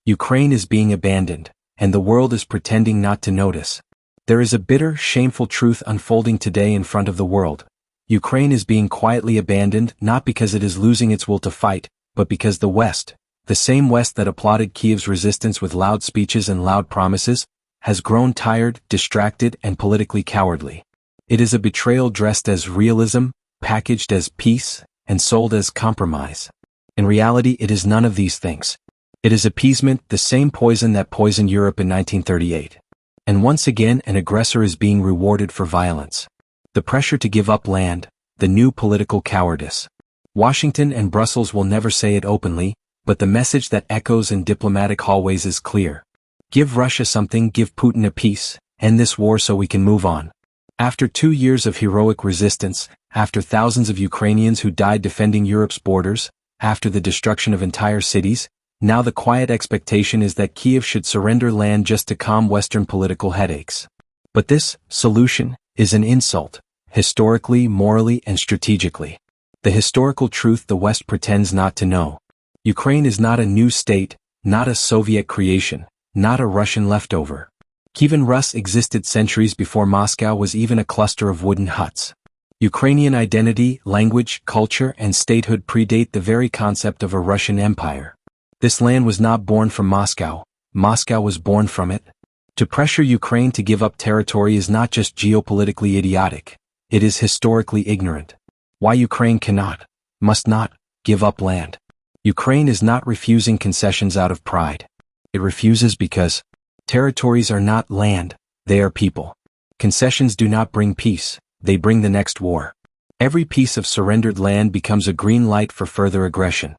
Ukraine is being abandoned, and the world is pretending not to notice. There is a bitter, shameful truth unfolding today in front of the world. Ukraine is being quietly abandoned not because it is losing its will to fight, but because the West, the same West that applauded Kiev's resistance with loud speeches and loud promises, has grown tired, distracted, and politically cowardly. It is a betrayal dressed as realism, packaged as peace, and sold as compromise. In reality, it is none of these things. It is appeasement, the same poison that poisoned Europe in 1938. And once again, an aggressor is being rewarded for violence. The pressure to give up land, the new political cowardice. Washington and Brussels will never say it openly, but the message that echoes in diplomatic hallways is clear. Give Russia something, give Putin a peace, end this war so we can move on. After 2 years of heroic resistance, after thousands of Ukrainians who died defending Europe's borders, after the destruction of entire cities, now the quiet expectation is that Kiev should surrender land just to calm Western political headaches. But this solution is an insult, historically, morally, and strategically. The historical truth the West pretends not to know. Ukraine is not a new state, not a Soviet creation, not a Russian leftover. Kievan Rus existed centuries before Moscow was even a cluster of wooden huts. Ukrainian identity, language, culture, and statehood predate the very concept of a Russian empire. This land was not born from Moscow, Moscow was born from it. To pressure Ukraine to give up territory is not just geopolitically idiotic, it is historically ignorant. Why Ukraine cannot, must not, give up land. Ukraine is not refusing concessions out of pride. It refuses because territories are not land, they are people. Concessions do not bring peace, they bring the next war. Every piece of surrendered land becomes a green light for further aggression.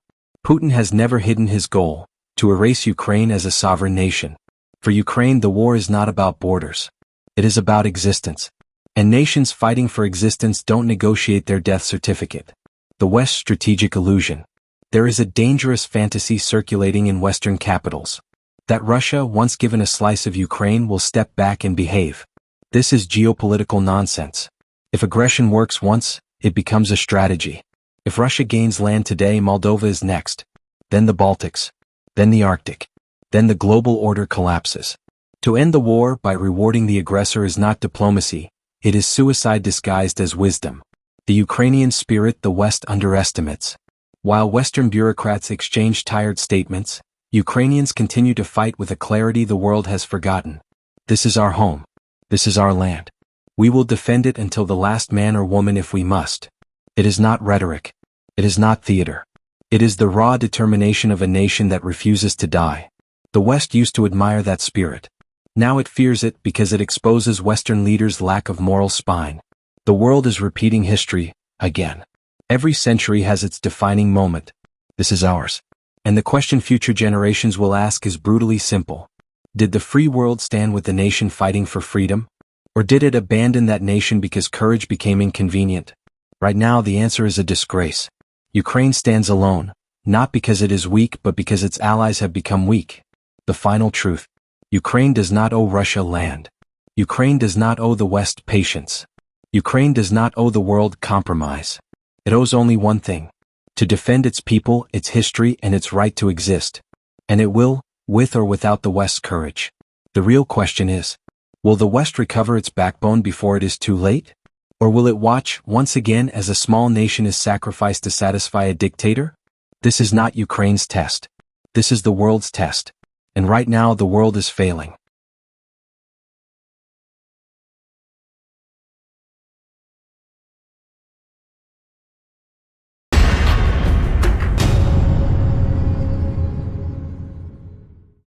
Putin has never hidden his goal, to erase Ukraine as a sovereign nation. For Ukraine, the war is not about borders. It is about existence. And nations fighting for existence don't negotiate their death certificate. The West's strategic illusion. There is a dangerous fantasy circulating in Western capitals. That Russia, once given a slice of Ukraine, will step back and behave. This is geopolitical nonsense. If aggression works once, it becomes a strategy. If Russia gains land today, Moldova is next. Then the Baltics. Then the Arctic. Then the global order collapses. To end the war by rewarding the aggressor is not diplomacy, it is suicide disguised as wisdom. The Ukrainian spirit the West underestimates. While Western bureaucrats exchange tired statements, Ukrainians continue to fight with a clarity the world has forgotten. This is our home. This is our land. We will defend it until the last man or woman if we must. It is not rhetoric. It is not theater. It is the raw determination of a nation that refuses to die. The West used to admire that spirit. Now it fears it because it exposes Western leaders' lack of moral spine. The world is repeating history, again. Every century has its defining moment. This is ours. And the question future generations will ask is brutally simple. Did the free world stand with the nation fighting for freedom? Or did it abandon that nation because courage became inconvenient? Right now the answer is a disgrace. Ukraine stands alone, not because it is weak but because its allies have become weak. The final truth. Ukraine does not owe Russia land. Ukraine does not owe the West patience. Ukraine does not owe the world compromise. It owes only one thing. To defend its people, its history, and its right to exist. And it will, with or without the West's courage. The real question is, will the West recover its backbone before it is too late? Or will it watch, once again, as a small nation is sacrificed to satisfy a dictator? This is not Ukraine's test. This is the world's test. And right now the world is failing.